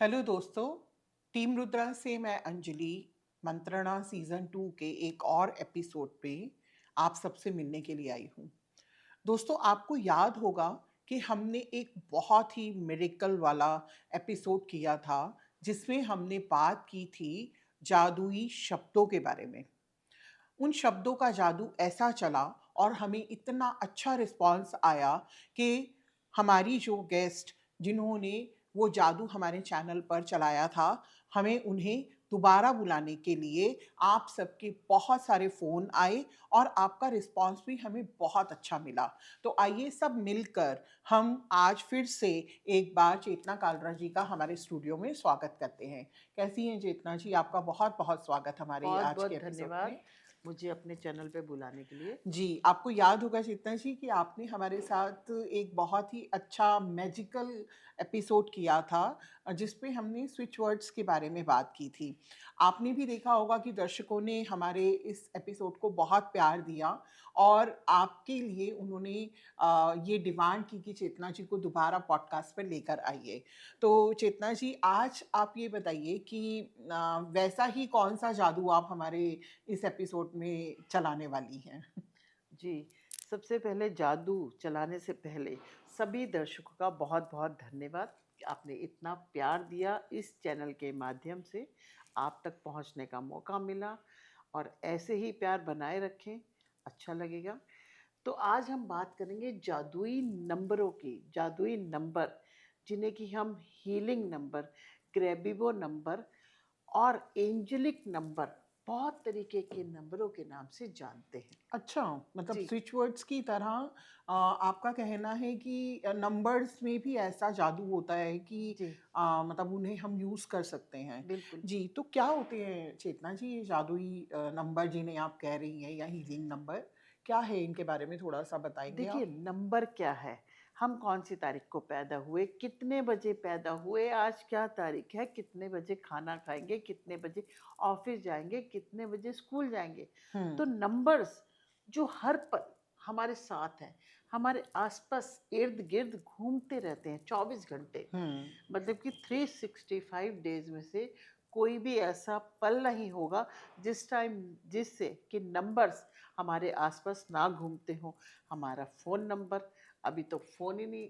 Hello दोस्तों। Team Rudra से मैं अंजलि मंत्रणा सीजन 2 के एक और एपिसोड पे आप सबसे मिलने के लिए आई हूँ। दोस्तों, आपको याद होगा कि हमने एक बहुत ही मिरेकल वाला एपिसोड किया था जिसमें हमने बात की थी जादुई शब्दों के बारे में। उन शब्दों का जादू ऐसा चला और हमें इतना अच्छा रिस्पॉन्स आया कि हमारी जो गेस्ट जिन्होंने वो जादू हमारे चैनल पर चलाया था, हमें उन्हें दोबारा बुलाने के लिए आप सबके बहुत सारे फ़ोन आए और आपका रिस्पॉन्स भी हमें बहुत अच्छा मिला। तो आइए सब मिलकर हम आज फिर से एक बार चेतना कालरा जी का हमारे स्टूडियो में स्वागत करते हैं। कैसी हैं चेतना जी? आपका बहुत बहुत स्वागत हमारे बहुत आज के बहुत एपिसोड धन्यवाद में। मुझे अपने चैनल पे बुलाने के लिए। जी, आपको याद होगा चेतना जी कि आपने हमारे साथ एक बहुत ही अच्छा मैजिकल एपिसोड किया था, जिस पे हमने स्विच वर्ड्स के बारे में बात की थी। आपने भी देखा होगा कि दर्शकों ने हमारे इस एपिसोड को बहुत प्यार दिया और आपके लिए उन्होंने ये डिमांड की कि चेतना जी को दोबारा पॉडकास्ट पर लेकर आइए। तो चेतना जी, आज आप ये बताइए कि वैसा ही कौन-सा जादू आप हमारे इस एपिसोड में चलाने वाली हैं? जी, सबसे पहले जादू चलाने से पहले सभी दर्शकों का बहुत बहुत धन्यवाद कि आपने इतना प्यार दिया। इस चैनल के माध्यम से आप तक पहुंचने का मौका मिला और ऐसे ही प्यार बनाए रखें, अच्छा लगेगा। तो आज हम बात करेंगे जादुई नंबरों की। जादुई नंबर जिन्हें कि हम हीलिंग नंबर, ग्रेबिबो नंबर और एंजेलिक नंबर, बहुत तरीके के नंबरों के नाम से जानते हैं। अच्छा, मतलब जी, स्विच वर्ड्स की तरह आपका कहना है कि नंबर्स में भी ऐसा जादू होता है कि जी, मतलब उन्हें हम यूज़ कर सकते हैं। बिल्कुल। जी, तो क्या होते हैं चेतना जी ये जादुई नंबर जिन्हें आप कह रही हैं या हीलिंग नंबर? क्या है इनके बारे में थोड़ा-सा बताएँगे देखिए, आप? नंबर क्या है? हम कौन-सी तारीख को पैदा हुए, कितने बजे पैदा हुए, आज क्या तारीख है, कितने बजे खाना खाएँगे, कितने बजे ऑफ़िस जाएँगे, कितने बजे स्कूल जाएँगे। तो हुँ, नंबर्स जो हर पल हमारे साथ हैं, हमारे आस-पास इर्द-गिर्द घूमते रहते हैं 24 घंटे। हुँ, मतलब कि 365 डेज़ में से कोई भी ऐसा पल नहीं होगा जिससे कि नंबर्स हमारे आस-पास ना घूमते हों। हमारा फ़ोन नंबर, अभी तो फ़ोन ही नहीं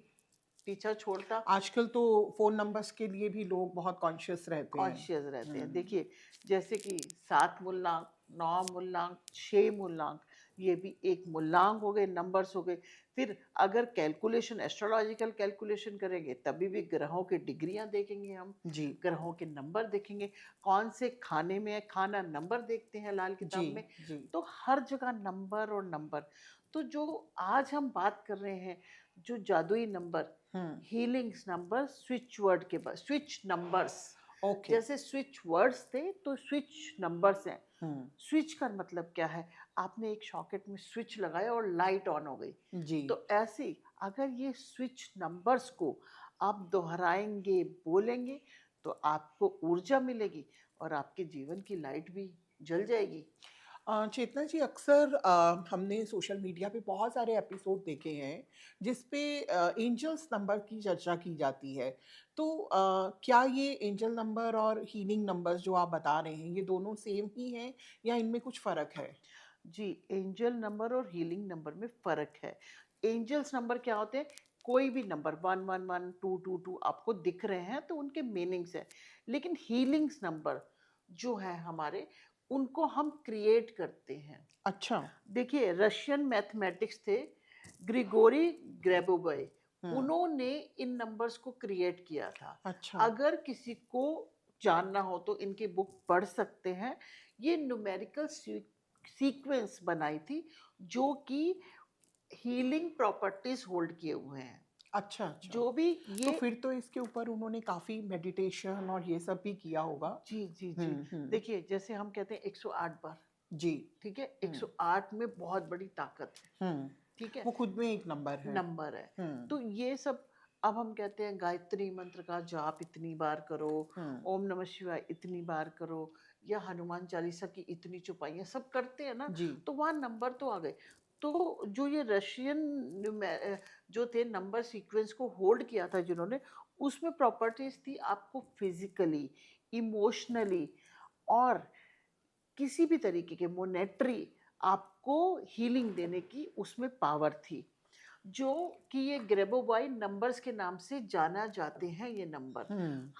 पीछा छोड़ता। आजकल तो फ़ोन नंबर्स के लिए भी लोग बहुत कॉन्शियस रहते हैं। कॉन्शियस रहते हैं। हुँ, देखिए, जैसे कि 7 मूलांक, 9 मूलांक, 6 मूलांक, ये भी एक मूलांक हो गए, नंबर्स हो गए। फिर अगर कैलकुलेशन, एस्ट्रोलॉजिकल कैलकुलेशन करेंगे, तभी भी ग्रहों की डिग्रियाँ देखेंगे हम, जी, ग्रहों के नंबर देखेंगे। कौन से खाने में है, खाना नंबर देखते हैं लाल जी, किताब में। जी। तो हर जगह नंबर और नंबर। तो जो आज हम बात कर रहे हैं, जो जादुई नंबर, हुँ, हीलिंग्स नंबर, स्विच वर्ड के बाद स्विच नंबर्स, ओके। जैसे स्विच वर्ड्स थे तो स्विच नंबर्स हैं। हुँ, स्विच का मतलब क्या है? आपने एक सॉकेट में स्विच लगाया और लाइट ऑन हो गई। जी। तो ऐसे ही अगर ये स्विच नंबर्स को आप दोहराएँगे, बोलेंगे, तो आपको ऊर्जा मिलेगी और आपके जीवन की लाइट भी जल जाएगी। चेतना जी, अक्सर हमने सोशल मीडिया पे बहुत सारे एपिसोड देखे हैं जिस पे एंजल्स नंबर की चर्चा की जाती है। तो क्या ये एंजल नंबर और हीलिंग नंबर्स जो आप बता रहे हैं ये दोनों सेम ही हैं या इनमें कुछ फ़र्क है? जी, एंजल नंबर और हीलिंग नंबर में फ़र्क है। एंजल्स नंबर क्या होते हैं? कोई भी नंबर 111, 222 आपको दिख रहे हैं तो उनके मीनिंग्स हैं। लेकिन हीलिंग्स नंबर जो हैं हमारे, उनको हम क्रिएट करते हैं। अच्छा। देखिए, रशियन मैथमेटिक्स थे ग्रिगोरी ग्रेबोवे, हुँ, उन्होंने इन नंबर्स को क्रिएट किया था। अच्छा। अगर किसी को जानना हो तो इनकी बुक पढ़ सकते हैं। ये न्यूमेरिकल सीक्वेंस बनाई थी जो कि हीलिंग प्रॉपर्टीज होल्ड किए हुए हैं। अच्छा, अच्छा। जो भी तो ये फिर तो इसके ऊपर उन्होंने काफ़ी मेडिटेशन और ये सब भी किया होगा। जी, जी, जी। हुँ, हुँ। देखिए, जैसे हम कहते हैं 108 बार, जी। ठीक है? हुँ, 108 में बहुत बड़ी ताकत है, हुँ। ठीक है? वो खुद में एक नंबर है। नंबर है। हुँ, तो ये सब अब हम कहते हैं गायत्री मंत्र का जाप इतनी बार करो, हुँ। ओम नमः शिवाय इतनी बार करो या हनुमान चालीसा की इतनी चौपाइयाँ सब करते हैं ना, जी। तो वहाँ नंबर तो आ गए। तो जो ये रशियन जो थे नंबर सीक्वेंस को होल्ड किया था जिन्होंने, उसमें प्रॉपर्टीज थी आपको फिजिकली, इमोशनली और किसी भी तरीके के मोनेटरी आपको हीलिंग देने की उसमें पावर थी, जो कि ये ग्रेबोबाई नंबर्स के नाम से जाना जाते हैं। ये नंबर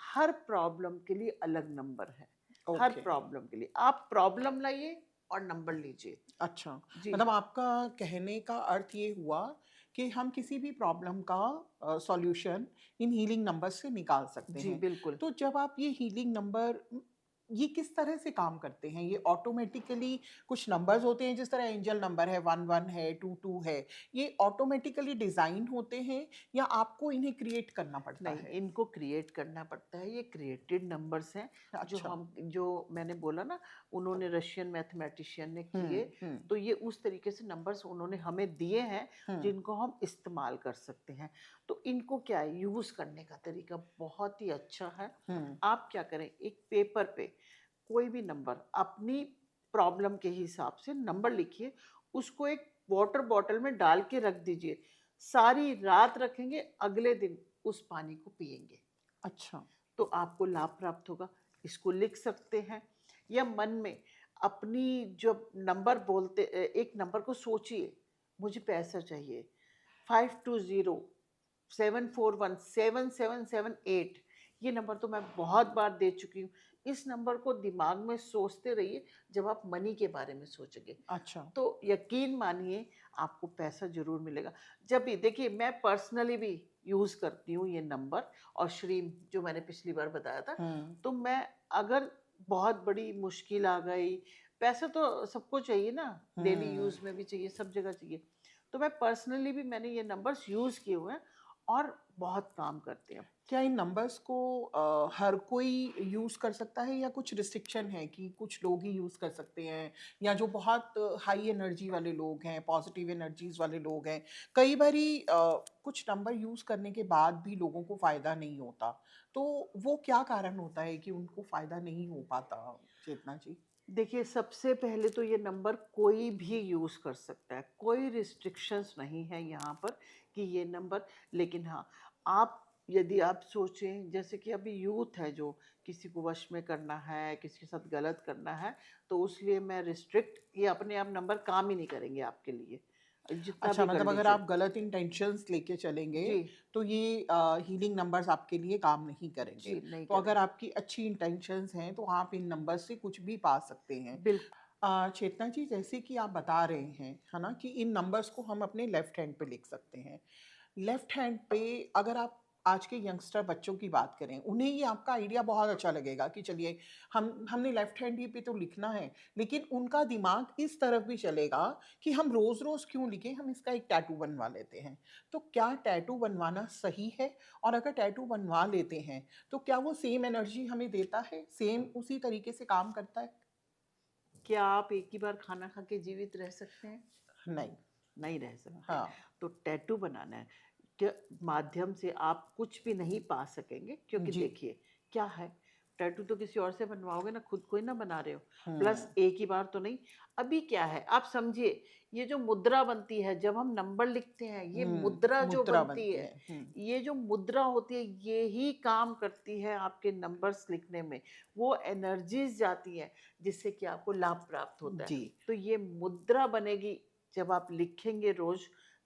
हर प्रॉब्लम के लिए अलग नंबर है। हर ओके। प्रॉब्लम के लिए आप प्रॉब्लम लाइए और नंबर लीजिए। अच्छा, जी मतलब आपका कहने का अर्थ ये हुआ कि हम किसी भी प्रॉब्लम का सॉल्यूशन इन हीलिंग नंबर्स से निकाल सकते जी हैं। बिल्कुल। तो जब आप ये हीलिंग नंबर ये किस तरह से काम करते हैं? ये ऑटोमेटिकली कुछ नंबर्स होते हैं, जिस तरह एंजल नंबर है 11 है, 22 है, ये ऑटोमेटिकली डिज़ाइन होते हैं या आपको इन्हें क्रिएट करना पड़ता नहीं, है? इनको क्रिएट करना पड़ता है। ये क्रिएटेड नंबर्स हैं अच्छा। जो मैंने बोला ना, उन्होंने रशियन मैथमेटिशियन ने हुँ, किए। हुँ, तो ये उस तरीके से नंबर्स उन्होंने हमें दिए हैं हुँ, जिनको हम इस्तेमाल कर सकते हैं। तो इनको क्या है, यूज़ करने का तरीका बहुत ही अच्छा है। हुँ, आप क्या करें, एक पेपर पे कोई भी नंबर अपनी प्रॉब्लम के हिसाब से नंबर लिखिए, उसको एक वाटर बॉटल में डाल के रख दीजिए। सारी रात रखेंगे, अगले दिन उस पानी को पिएंगे अच्छा। तो आपको लाभ प्राप्त होगा। इसको लिख सकते हैं या मन में अपनी जब नंबर बोलते एक नंबर को सोचिए, मुझे पैसा चाहिए 5207417778। ये नंबर तो मैं बहुत बार दे चुकी हूँ। इस नंबर को दिमाग में सोचते रहिए जब आप मनी के बारे में सोचेंगे, अच्छा। तो यकीन मानिए आपको पैसा ज़रूर मिलेगा। जब भी देखिए, मैं पर्सनली भी यूज़ करती हूँ ये नंबर और श्रीम जो मैंने पिछली बार बताया था। हुँ, तो मैं अगर बहुत बड़ी मुश्किल आ गई, पैसा तो सबको चाहिए ना, डेली हुँ। यूज़ में भी चाहिए, सब जगह चाहिए। तो मैं पर्सनली भी मैंने ये नंबर्स यूज़ किए हुए हैं और बहुत काम करते हैं। क्या इन नंबर्स को हर कोई यूज़ कर सकता है या कुछ रिस्ट्रिक्शन है कि कुछ लोग ही यूज़ कर सकते हैं या जो बहुत हाई एनर्जी वाले लोग हैं, पॉजिटिव एनर्जीज वाले लोग हैं, कई बारी कुछ नंबर यूज़ करने के बाद भी लोगों को फ़ायदा नहीं होता, तो वो क्या कारण होता है कि उनको फ़ायदा नहीं हो पाता, चेतना जी? देखिए, सबसे पहले तो ये नंबर कोई भी यूज़ कर सकता है, कोई रिस्ट्रिक्शंस नहीं है यहाँ पर कि ये नंबर। लेकिन हाँ, आप यदि आप सोचें जैसे कि अभी यूथ है जो किसी को वश में करना है, किसी के साथ गलत करना है, तो उसलिए मैं रिस्ट्रिक्ट, ये अपने आप नंबर काम ही नहीं करेंगे आपके लिए, जितना अच्छा, भी कर मतलब अगर लीजिए। आप गलत इंटेंशंस लेके चलेंगे, जी, तो ये हीलिंग नंबर्स आपके लिए काम नहीं करेंगे। जी, नहीं तो अगर करेंगे। आपकी अच्छी इंटेंशंस हैं, तो आप इन नंबर्स से कुछ भी पा सकते हैं। बिल्कुल। चेतना जी, जैसे कि आप बता रहे हैं, है ना, कि इन नंबर्स को हम अपने लेफ्ट हैंड पे लिख सकते हैं। लेफ्ट हैंड पे अगर आप आज के यंगस्टर बच्चों की बात करें, उन्हें ये आपका आइडिया बहुत अच्छा लगेगा कि चलिए हमने लेफ्ट हैंड ही पे तो लिखना है, लेकिन उनका दिमाग इस तरफ भी चलेगा कि हम रोज़-रोज़ क्यों लिखें, हम इसका एक टैटू बनवा लेते हैं। तो क्या टैटू बनवाना सही है? और अगर टैटू बनवा लेते हैं, तो क्या वो सेम एनर्जी हमें देता है? सेम उसी तरीके से काम करता है? क्या आप एक ही बार खाना खा के जीवित रह सकते हैं? नहीं। नहीं रह सकते। हाँ। तो टैटू बनाना है के माध्यम से आप कुछ भी नहीं पा सकेंगे, क्योंकि जी। देखिए क्या है, टैटू तो किसी और से बनवाओगे ना, खुद को ही ना बना रहे हो। प्लस हुँ। एक ही बार तो नहीं। अभी क्या है, आप समझिए, ये जो मुद्रा बनती है जब हम नंबर लिखते हैं, ये मुद्रा जो मुद्रा बनती बनती है, है। हुँ। ये जो मुद्रा होती है, ये ही काम करती है आपके नंबर्स लिखने में। वो एनर्जीज जाती हैं जिससे कि आपको लाभ प्राप्त होता है। जी। तो ये मुद्रा बनेगी जब आप लिखेंगे रोज,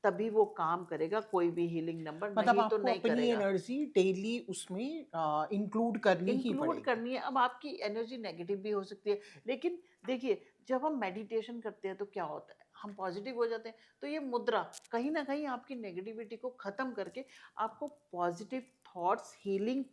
तभी वो काम करेगा। कोई भी हीलिंग नंबर मतलब नहीं तो आपको नहीं अपनी करेगा। एनर्जी डेली उसमें इंक्लूड करनी ही इंक्लूड पड़ेगी। करनी है। अब आपकी एनर्जी नेगेटिव भी हो सकती है, लेकिन देखिए, जब हम मेडिटेशन करते हैं तो क्या होता है, हम पॉजिटिव हो जाते हैं। तो ये मुद्रा कहीं ना कहीं आपकी नेगेटिविटी को खत्म करके आपको positive thoughts, healing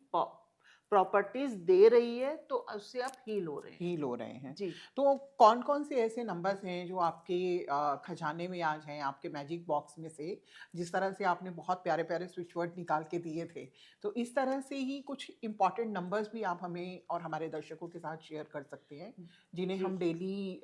properties they रही है, तो उससे आप हील हो रहे हैं। हील हो रहे हैं। जी। तो कौन-कौन से ऐसे नंबर्स हैं जो आपके खजाने में आज हैं, आपके मैजिक बॉक्स में से, जिस तरह से आपने बहुत प्यारे-प्यारे स्विच वर्ड निकाल के दिए थे। तो इस तरह से ही कुछ इम्पोर्टेंट नंबर्स भी आप हमें और हमारे दर्शकों के साथ शेयर कर सकते हैं, जिन्हें जी, हम डेली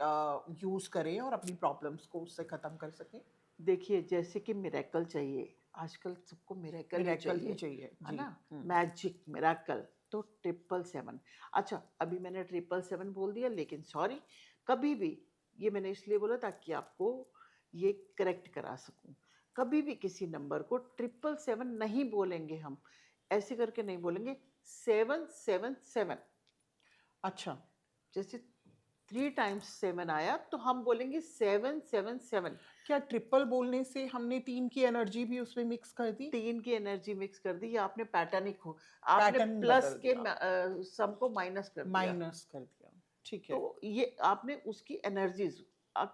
यूज़ करें और अपनी प्रॉब्लम्स को उससे ख़त्म कर सकें? देखिए, जैसे कि मिरेकल चाहिए, आजकल सबको मिरेकल ही मिरेकल ही चाहिए, चाहिए। है जी। ना? हुँ। मैजिक, मिरेकल, तो 777। अच्छा, अभी मैंने 777 बोल दिया, लेकिन सॉरी, कभी भी, ये मैंने इसलिए बोला ताकि आपको ये करेक्ट करा सकूँ। कभी भी किसी नंबर को 777 नहीं बोलेंगे हम। ऐसे करके नहीं बोलेंगे, 777। अच्छा, जैसे 3 टाइम्स 7 आया तो हम बोलेंगे 777। क्या ट्रिपल बोलने से हमने 3 की एनर्जी भी उसमें मिक्स कर दी? 3 की एनर्जी मिक्स कर दी, या आपने पैटर्न ही खो आपने पैटर्न प्लस बदल के दिया, सम को माइनस कर दिया। माइनस कर दिया। ठीक तो है। ये आपने उसकी एनर्जीज,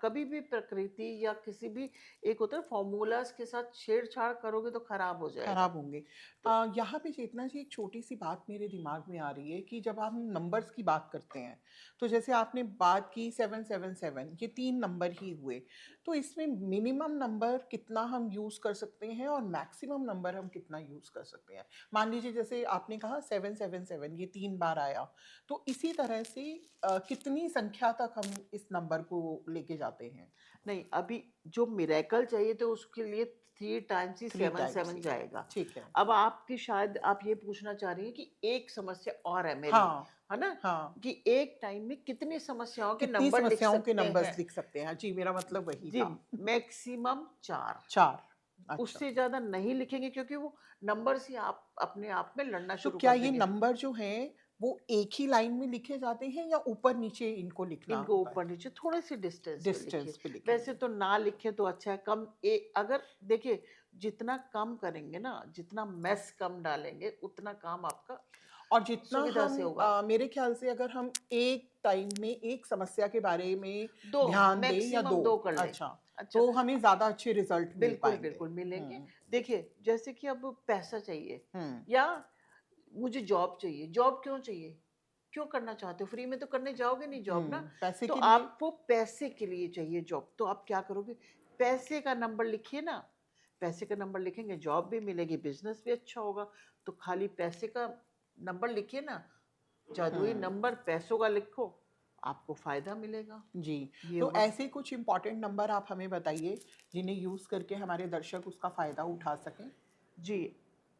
कभी भी प्रकृति या किसी भी एक होता है फॉर्मूलाज के साथ छेड़छाड़ करोगे तो खराब हो जाएगा। खराब होंगे। तो यहाँ पे चेतना जी एक छोटी-सी बात मेरे दिमाग में आ रही है कि जब हम नंबर्स की बात करते हैं, तो जैसे आपने बात की 777 ये 3 नंबर ही हुए। तो इसमें मिनिमम नंबर कितना हम यूज़ कर सकते हैं और मैक्सिमम नंबर हम कितना यूज़ कर सकते हैं? मान लीजिए जैसे आपने कहा 777 ये 3 बार आया, तो इसी तरह से कितनी संख्या तक हम इस नंबर को लेके जाते हैं? नहीं, अभी जो मिरेकल चाहिए तो उसके लिए 3 टाइम्स ही 3 7 टाइम्स 7 ही। जाएगा। ठीक है। अब आपकी शायद आप ये पूछना चाह रही हैं कि एक समस्या और है मेरी, हाँ, है ना? हाँ। कि एक टाइम में कितनी समस्याओं के कितनी नंबर लिख समस्याओं के सकते नंबर्स हैं? लिख सकते हैं? जी, मेरा मतलब वही जी, था। मैक्सिमम 4। 4। अच्छा। उससे ज़्यादा नहीं लिखेंगे क्योंकि वो नंबर्स ही आप अपने आप में लड़ना तो शुरू क्या कर ये देंगे। नंबर जो हैं, वो एक ही लाइन में लिखे जाते हैं या ऊपर-नीचे इनको लिखना इनको होता है? ऊपर-नीचे थोड़े-से डिस्टेंस पे लिखिए। डिस्टेंस पे वैसे लिखेंगे। तो ना लिखें तो अच्छा है, कम ए अगर देखिए जितना कम करेंगे ना, जितना मेस कम डालेंगे, उतना काम आपका और जितना सुविधा हम से होगा। मेरे ख़्याल से अगर हम एक टाइम में एक समस्या के बारे में 2 ध्यान दें या 2 मैक्सिमम 2 कर लें। अच्छा, अच्छा, तो हमें ज़्यादा अच्छे रिज़ल्ट मिल बिल्कुल, पाएँगे। बिल्कुल मिलेंगे। हुँ, देखिए, जैसे कि अब पैसा चाहिए हुँ, या मुझे जॉब चाहिए। जॉब क्यों चाहिए? क्यों करना चाहते हो? फ्री में तो करने जाओगे नहीं जॉब ना। पैसे तो के लिए आपको पैसे के लिए चाहिए जॉब, तो आप क्या करोगे? पैसे का नंबर लिखिए ना। पैसे का नंबर लिखेंगे, जॉब भी मिलेगी, बिज़नेस भी अच्छा होगा। तो खाली पैसे का नंबर लिखिए ना। जादुई हुँ। नंबर पैसों का लिखो, आपको फ़ायदा मिलेगा। जी, ये तो होगा। ऐसे कुछ इम्पोर्टेंट नंबर आप हमें बताइए, जिन्हें यूज़ करके हमारे दर्शक उसका फ़ायदा उठा सकें? जी,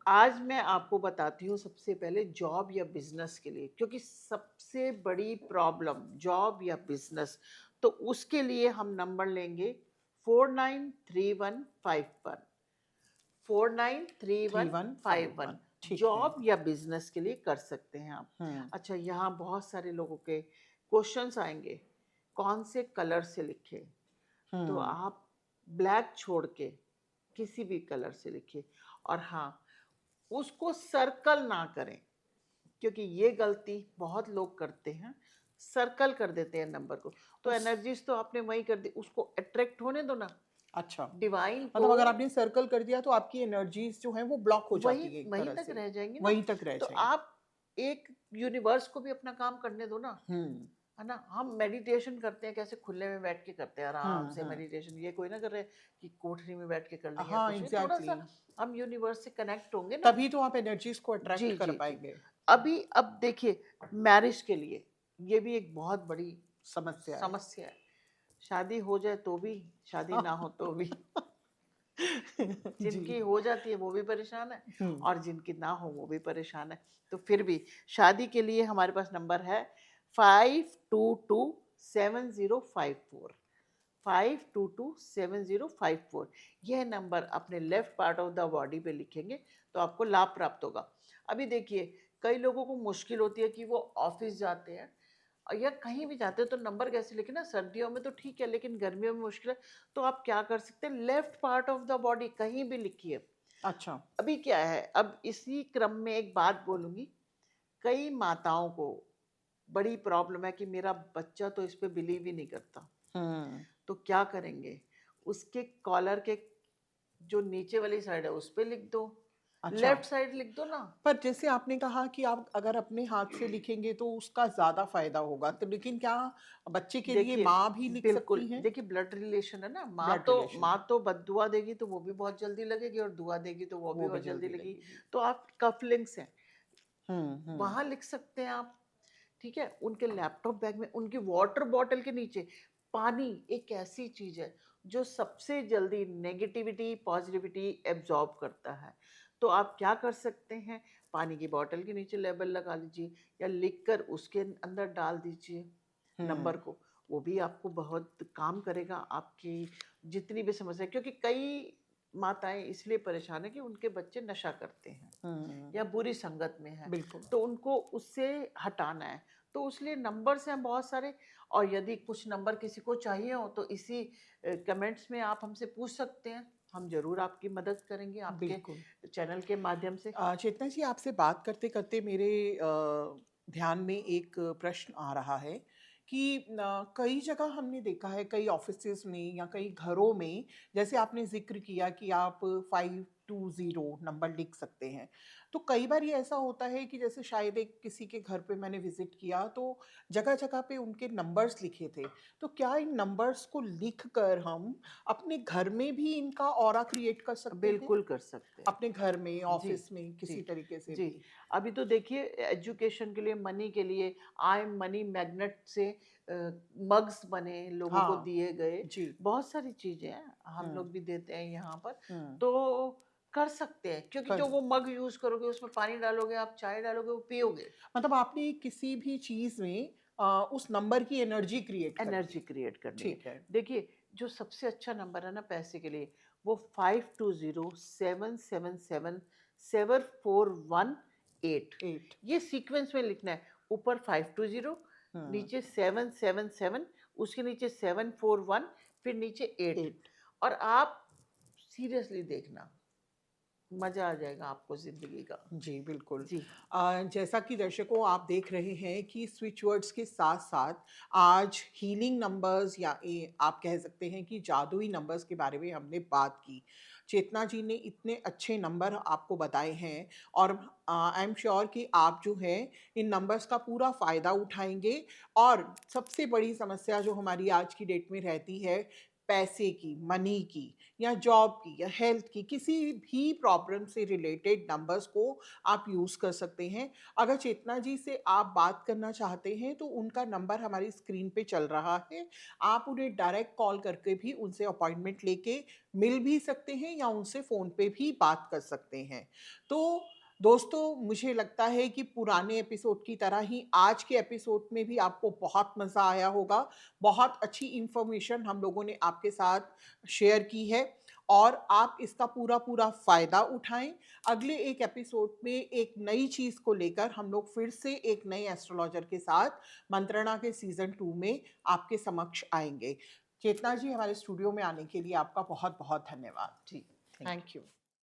आज मैं आपको बताती हूँ सबसे पहले जॉब या बिज़नेस के लिए, क्योंकि सबसे बड़ी प्रॉब्लम जॉब या बिज़नेस, तो उसके लिए हम नंबर लेंगे 493151। 493151 3151 ठीक है। जॉब या बिज़नेस के लिए कर सकते हैं आप। हुँ, अच्छा, यहाँ बहुत सारे लोगों के क्वेश्चंस आएँगे, कौन से कलर से लिखें? तो हुँ, आप ब्लैक छोड़ के किसी भी कलर से लिखिए। और हाँ, उसको सर्कल ना करें, क्योंकि ये गलती बहुत लोग करते हैं, सर्कल कर देते हैं नंबर को। तो उस एनर्जीज तो आपने वही कर दी, उसको अट्रैक्ट होने दो ना। अच्छा, डिवाइन को मतलब अगर आपने सर्कल कर दिया तो आपकी एनर्जीज़ जो हैं वो ब्लॉक हो वही जाती है एक वहीं तरह तक से, रह जाएंगी ना। वहीं तक रह तो जाएँगी। आप एक यूनिवर्स को भी अपना काम करने दो ना, हुँ, है ना? हम मेडिटेशन करते हैं, कैसे खुले में बैठ के करते हैं आराम हुँ, से हुँ। मेडिटेशन। ये कोई ना कर रहे कि कोठरी में बैठ के कर लेंगे या हाँ, कुछ नहीं, थोड़ा एग्ज़ैक्टली सा हम यूनिवर्स से कनेक्ट होंगे ना। तभी तो आप एनर्जीज़ को अट्रैक्ट जी, कर जी, जी। पाएँगे। अभी अब देखिए, मैरिज के लिए ये भी एक बहुत बड़ी समस्या है। समस्या है। शादी हो जाए तो भी, शादी ना हो तो भी। जी। जिनकी हो जाती है वो भी परेशान है, हुँ, और जिनकी ना हो वो भी परेशान है। तो फिर भी शादी के लिए हमारे पास नंबर है 522705 522705। यह नंबर अपने left part of the body पे लिखेंगे तो आपको लाभ प्राप्त होगा। अभी देखिए, कई लोगों को मुश्किल होती है कि वो ऑफिस जाते हैं या कहीं भी जाते हैं तो नंबर कैसे लिखे ना। सर्दियों में तो ठीक है, लेकिन गर्मियों में मुश्किल है। तो आप क्या कर सकते हैं, left part of the body कहीं भी लिखिए। अच्छा। अभी क्या है, अब इसी क्रम में एक बात बोलूंगी। कई माताओं को बड़ी प्रॉब्लम है कि मेरा बच्चा तो इस पे बिलीव ही नहीं करता। हुँ, तो क्या करेंगे, उसके कॉलर के जो नीचे वाली साइड है उस पे लिख दो, अच्छा। लेफ्ट साइड लिख दो ना। पर जैसे आपने कहा कि आप अगर अपने हाथ से लिखेंगे तो उसका ज़्यादा फ़ायदा होगा, तो लेकिन क्या बच्चे के लिए देखिए, माँ भी लिख बिल्कुल सकती हैं? देखिए, ब्लड रिलेशन है ना। माँ ब्लड तो रिलेशन माँ है, तो बददुआ देगी तो वो भी बहुत जल्दी लगेगी, और दुआ देगी तो वो भी वो भी बहुत जल्दी जल्दी लगेगी। लगेगी। तो आप कफ लिंक्स हैं, हुँ, हुँ, वहां लिख सकते हैं आप। ठीक है, उनके लैपटॉप बैग में, उनकी वाटर बॉटल के नीचे। पानी एक ऐसी चीज है जो सबसे जल्दी नेगेटिविटी पॉजिटिविटी एब्जॉर्ब करता है। तो आप क्या कर सकते हैं, पानी की बोतल के नीचे लेबल लगा लीजिए, या लिखकर उसके अंदर डाल दीजिए हुँ, नंबर को। वो भी आपको बहुत काम करेगा, आपकी जितनी भी समस्या, क्योंकि कई माताएं इसलिए परेशान है कि उनके बच्चे नशा करते हैं हम्म, या बुरी संगत में है, बिल्कुल। तो उनको उससे हटाना है। तो उसलिए नंबर्स हैं बहुत सारे, और यदि कुछ नंबर किसी को चाहिए हो तो इसी कमेंट्स में आप हमसे पूछ सकते हैं, हम जरूर आपकी मदद करेंगे आपके बिल्कुल। चैनल के माध्यम से। चेतना जी, आपसे बात करते करते मेरे ध्यान में एक प्रश्न आ रहा है कि कई जगह हमने देखा है, कई ऑफिसेज में या कई घरों में, जैसे आपने जिक्र किया कि आप 520 नंबर लिख सकते हैं। तो कई बार ये ऐसा होता है कि जैसे शायद एक किसी के घर पे मैंने विजिट किया, तो जगह जगह पे उनके नंबर्स लिखे थे। तो क्या इन नंबर्स को लिख कर हम अपने घर में भी इनका ऑरा क्रिएट कर सकते हैं? बिल्कुल कर सकते हैं। अपने घर में, जी, ऑफिस में, जी, किसी तरीके से जी। भी? अभी तो देखिए, एजुकेशन के लिए, मनी के लिए, आई एम मनी मैग्नेट से मग्स बने, लोगों को हाँ, दिए गए, जी। बहुत सारी चीज़ें हैं, हम हुँ, लोग भी देते हैं यहाँ पर। हुँ, तो कर सकते हैं, क्योंकि कर जो वो मग यूज़ करोगे, उसमें पानी डालोगे, आप चाय डालोगे, वो पियोगे, मतलब आपने किसी भी चीज़ में उस नंबर की एनर्जी क्रिएट कर एनर्जी दी। क्रिएट करनी है। ठीक है। देखिए, जो सबसे अच्छा नंबर है ना पैसे के लिए, वो 5207777418, 8। ये सीक्वेंस में लिखना है। ऊपर 520, हुँ, नीचे 777, उसके नीचे 741, फिर नीचे 8। 8। और आप सीरियसली देखना, मजा आ जाएगा आपको जिंदगी का। जी, बिल्कुल। जी, जैसा कि दर्शकों आप देख रहे हैं कि स्विच वर्ड्स के साथ-साथ आज हीलिंग नंबर्स या आप कह सकते हैं कि जादुई नंबर्स के बारे में हमने बात की। चेतना जी ने इतने अच्छे नंबर आपको बताए हैं और आई एम श्योर कि आप जो है इन नंबर्स का पूरा फ़ायदा उठाएँगे। और सबसे बड़ी समस्या जो हमारी आज की डेट में रहती है, पैसे की, मनी की या जॉब की या हेल्थ की, किसी भी प्रॉब्लम से रिलेटेड नंबर्स को आप यूज़ कर सकते हैं। अगर चेतना जी से आप बात करना चाहते हैं तो उनका नंबर हमारी स्क्रीन पे चल रहा है। आप उन्हें डायरेक्ट कॉल करके भी उनसे अपॉइंटमेंट लेके मिल भी सकते हैं या उनसे फ़ोन पे भी बात कर सकते हैं। तो दोस्तों, मुझे लगता है कि पुराने एपिसोड की तरह ही आज के एपिसोड में भी आपको बहुत मज़ा आया होगा। बहुत अच्छी इन्फॉर्मेशन हम लोगों ने आपके साथ शेयर की है और आप इसका पूरा-पूरा फ़ायदा उठाएँ। अगले एक एपिसोड में एक नई चीज़ को लेकर हम लोग फिर से एक नए एस्ट्रोलॉजर के साथ मंत्रणा के सीज़न 2 में आपके समक्ष आएँगे। चेतना जी, हमारे स्टूडियो में आने के लिए आपका बहुत-बहुत धन्यवाद। जी, थैंक यू। Thank you.